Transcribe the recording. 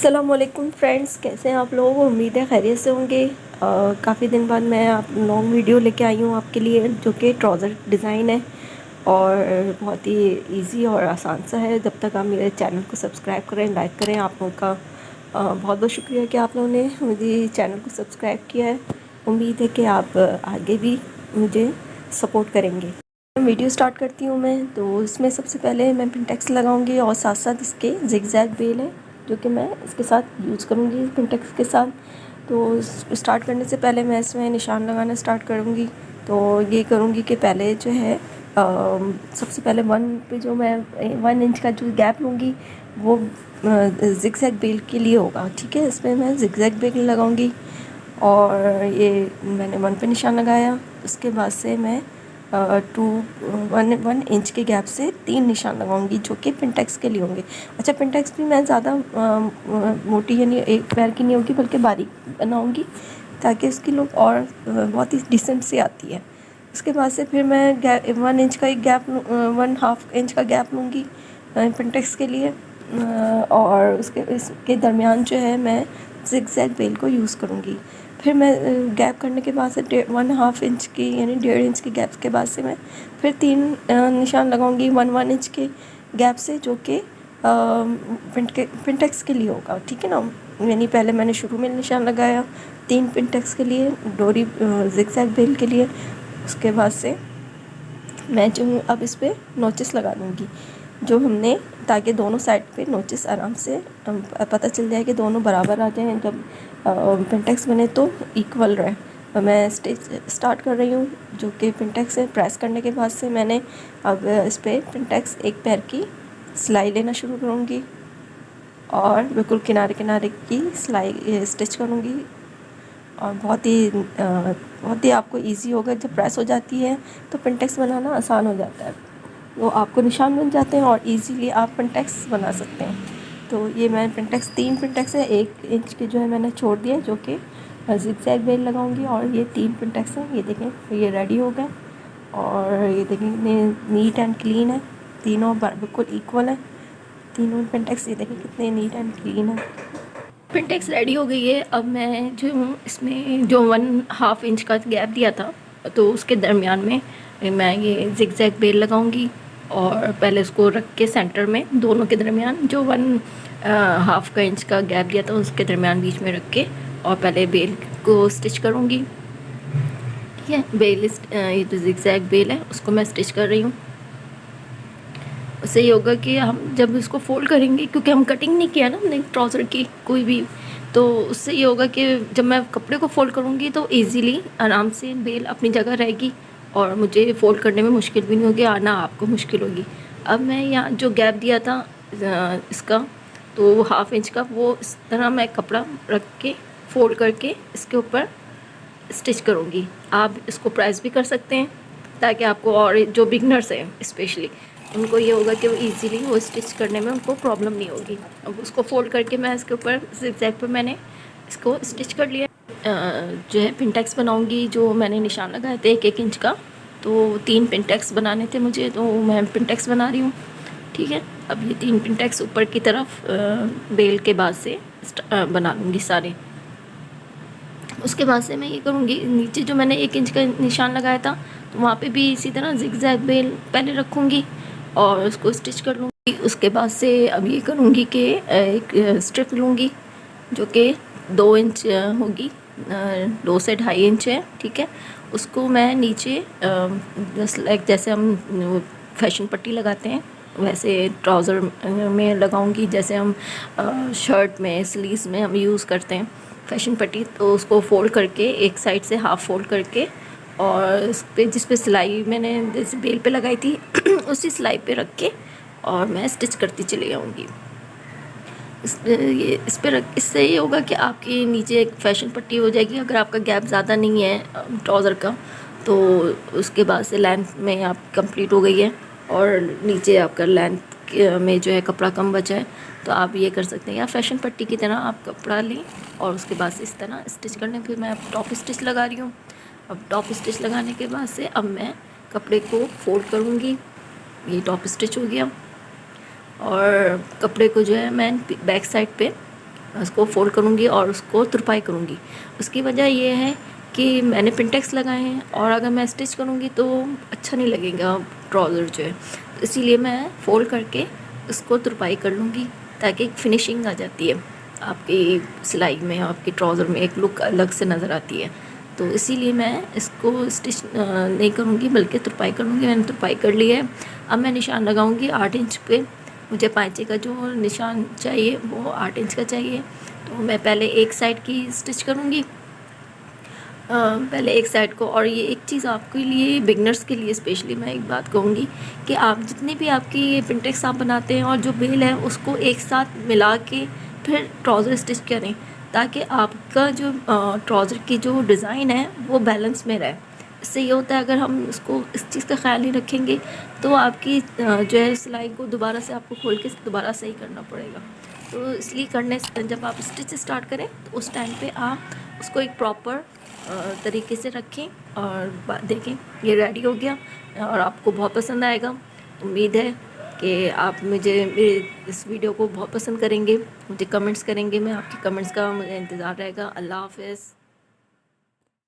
अस्सलामुअलैकुम फ्रेंड्स, कैसे हैं आप लोग। उम्मीद है खैरियत से होंगे। काफ़ी दिन बाद मैं आप लॉन्ग वीडियो लेके आई हूँ आपके लिए, जो कि ट्राउज़र डिज़ाइन है और बहुत ही इजी और आसान सा है। जब तक आप मेरे चैनल को सब्सक्राइब करें, लाइक करें, आप लोगों का बहुत बहुत शुक्रिया कि आप लोगों ने मेरे चैनल को सब्सक्राइब किया है। उम्मीद है कि आप आगे भी मुझे सपोर्ट करेंगे। वीडियो स्टार्ट करती हूँ मैं। तो इसमें सबसे पहले मैं पिंटेक्स लगाऊंगी और साथ साथ इसके जिगजैग बेल है जो कि मैं इसके साथ यूज़ करूँगी पिंटेक्स के साथ। तो स्टार्ट करने से पहले मैं इसमें निशान लगाना स्टार्ट करूँगी। तो ये करूँगी कि पहले जो है सबसे पहले 1 पे जो मैं 1 इंच का जो गैप लूँगी वो जिगजैग बेल के लिए होगा। ठीक है, इसमें मैं जिगजैग बेल लगाऊँगी और ये मैंने 1 पे निशान लगाया। उसके बाद से मैं 1 इंच के गैप से 3 निशान लगाऊंगी जो कि पिंटेक्स के लिए होंगे। अच्छा, पिंटेक्स भी मैं ज़्यादा मोटी यानी एक पैर की नहीं होगी बल्कि बारीक बनाऊंगी ताकि उसकी लुक और बहुत ही डिसेंट सी आती है। उसके बाद से फिर मैं 1 इंच का एक गैप 1/2 इंच का गैप लूँगी पिंटेक्स के लिए और इसके दरमियान जो है मैं जिगजैग बेल को यूज़ करूँगी। फिर मैं गैप करने के बाद से 1/2 इंच की यानी 1.5 इंच के गैप के बाद से मैं फिर 3 निशान लगाऊंगी 1 इंच के गैप से, जो कि पिंटेक्स के लिए होगा। ठीक है ना, यानी पहले मैंने शुरू में निशान लगाया 3 पिंटेक्स के लिए, डोरी जिगजैग बेल के लिए। उसके बाद से मैं जो हूँ अब इस पर नोचेस लगा दूँगी जो हमने, ताकि दोनों साइड पे नोचेस आराम से पता चल जाए कि दोनों बराबर आ जाएं। जब पिंटेक्स बने तो इक्वल रहे। मैं स्टिच स्टार्ट कर रही हूँ जो कि पिंटेक्स से प्रेस करने के बाद से मैंने अब इस पर पिंटेक्स एक पैर की सिलाई लेना शुरू करूँगी और बिल्कुल किनारे किनारे की सिलाई स्टिच करूँगी। और बहुत ही आपको इजी होगा। जब प्रेस हो जाती है तो पिंटेक्स बनाना आसान हो जाता है, वो आपको निशान बन जाते हैं और इजीली आप पिंटेक्स बना सकते हैं। तो ये मैं पिंटेक्स 3 पिंटेक्स है, 1 इंच के जो है मैंने छोड़ दिया जो कि जिगजैग बेल लगाऊंगी और ये 3 पिंटेक्स हैं। ये देखें, ये रेडी हो गए और ये देखें कितने नीट एंड क्लीन है, तीनों बिल्कुल इक्वल है तीनों पिंटेक्स। ये देखें कितने नीट एंड क्लीन है। पिंटेक्स रेडी हो गई है। अब मैं जो हूँ इसमें जो 1/2 इंच का गैप दिया था तो उसके दरमियान में मैं ये जिगजैग बेल लगाऊंगी और पहले उसको रख के सेंटर में दोनों के दरमियान जो 1/2 का इंच का गैप दिया था उसके दरमियान बीच में रख के और पहले बेल को स्टिच करूँगी। ठीक है, ये जो जिगजैग बेल है उसको मैं स्टिच कर रही हूँ। उससे ये होगा कि हम जब इसको फोल्ड करेंगे, क्योंकि हम कटिंग नहीं किया ना हमने ट्राउज़र की कोई भी, तो उससे ये होगा कि जब मैं कपड़े को फोल्ड करूँगी तो इजीली आराम से बेल अपनी जगह रहेगी और मुझे फोल्ड करने में मुश्किल भी नहीं होगी, आना आपको मुश्किल होगी। अब मैं यहाँ जो गैप दिया था इसका, तो 1/2 इंच का, वो इस तरह मैं कपड़ा रख के फोल्ड करके इसके ऊपर स्टिच करूँगी। आप इसको प्रेस भी कर सकते हैं ताकि आपको, और जो बिगनर्स हैं स्पेशली, उनको ये होगा कि वो इजीली वो स्टिच करने में उनको प्रॉब्लम नहीं होगी। अब उसको फोल्ड करके मैं इसके ऊपर जिगजैग पे मैंने इसको स्टिच कर लिया। जो है पिंटेक्स बनाऊंगी, जो मैंने निशान लगाए थे 1-1 इंच का, तो 3 पिंटेक्स बनाने थे मुझे, तो मैं पिंटेक्स बना रही हूँ। ठीक है, अब ये 3 पिंटेक्स ऊपर की तरफ बेल के बाद से बना लूँगी सारे। उसके बाद से मैं ये करूँगी, नीचे जो मैंने 1 इंच का निशान लगाया था तो वहाँ पे भी इसी तरह जिगजैग बेल पहले रखूँगी और उसको स्टिच कर लूँगी। उसके बाद से अब ये करूँगी कि एक स्ट्रिप लूँगी जो कि 2 इंच होगी, 2 से 2.5 इंच है। ठीक है, उसको मैं नीचे जैसे हम फैशन पट्टी लगाते हैं वैसे ट्राउज़र में लगाऊंगी, जैसे हम शर्ट में स्लीव्स में हम यूज़ करते हैं फैशन पट्टी। तो उसको फोल्ड करके एक साइड से हाफ़ फोल्ड करके और इस पे जिस पे सिलाई मैंने जैसे बेल पे लगाई थी उसी सिलाई पे रख के और मैं स्टिच करती चली जाऊँगी। इससे ये होगा कि आपके नीचे एक फैशन पट्टी हो जाएगी। अगर आपका गैप ज़्यादा नहीं है ट्राउज़र का, तो उसके बाद से लेंथ में आप कंप्लीट हो गई है और नीचे आपका लेंथ में जो है कपड़ा कम बचा है, तो आप ये कर सकते हैं, या फैशन पट्टी की तरह आप कपड़ा लें और उसके बाद से इस तरह स्टिच कर लें। फिर मैं अब टॉप स्टिच लगा रही हूँ। अब टॉप स्टिच लगाने के बाद से अब मैं कपड़े को फोल्ड करूँगी। ये टॉप स्टिच हो गया और कपड़े को जो है मैं बैक साइड पे उसको फ़ोल्ड करूँगी और उसको तुरपाई करूँगी। उसकी वजह ये है कि मैंने पिनटेक्स लगाए हैं और अगर मैं स्टिच करूँगी तो अच्छा नहीं लगेगा ट्राउज़र जो है। तो इसीलिए मैं फ़ोल्ड करके उसको तुरपाई कर लूँगी ताकि एक फिनिशिंग आ जाती है आपकी सिलाई में, आपके ट्राउज़र में एक लुक अलग से नज़र आती है। तो इसीलिए मैं इसको स्टिच नहीं करूँगी बल्कि तुरपाई कर लूँगी। मैंने तुरपाई कर ली है। अब मैं निशान लगाऊँगी 8 इंच पे। मुझे पाँचे का जो निशान चाहिए वो 8 इंच का चाहिए। तो मैं पहले एक साइड की स्टिच करूँगी, पहले एक साइड को। और ये एक चीज़ आपके लिए, बिगनर्स के लिए स्पेशली मैं एक बात कहूँगी कि आप जितनी भी आपकी पिनटेक्स आप बनाते हैं और जो बेल है उसको एक साथ मिला के फिर ट्राउज़र स्टिच करें, ताकि आपका जो ट्राउज़र की जो डिज़ाइन है वो बैलेंस में रहे। इससे ये होता है अगर हम इसको इस चीज़ का ख्याल नहीं रखेंगे तो आपकी जो है सिलाई को दोबारा से आपको खोल के दोबारा सही करना पड़ेगा। तो इसलिए करने से जब आप स्टिच स्टार्ट करें तो उस टाइम पे आप उसको एक प्रॉपर तरीके से रखें और देखें ये रेडी हो गया और आपको बहुत पसंद आएगा। उम्मीद है कि आप मुझे मेरे इस वीडियो को बहुत पसंद करेंगे, मुझे कमेंट्स करेंगे। मैं आपके कमेंट्स का मुझे इंतज़ार रहेगा। अल्लाह हाफ़िज़।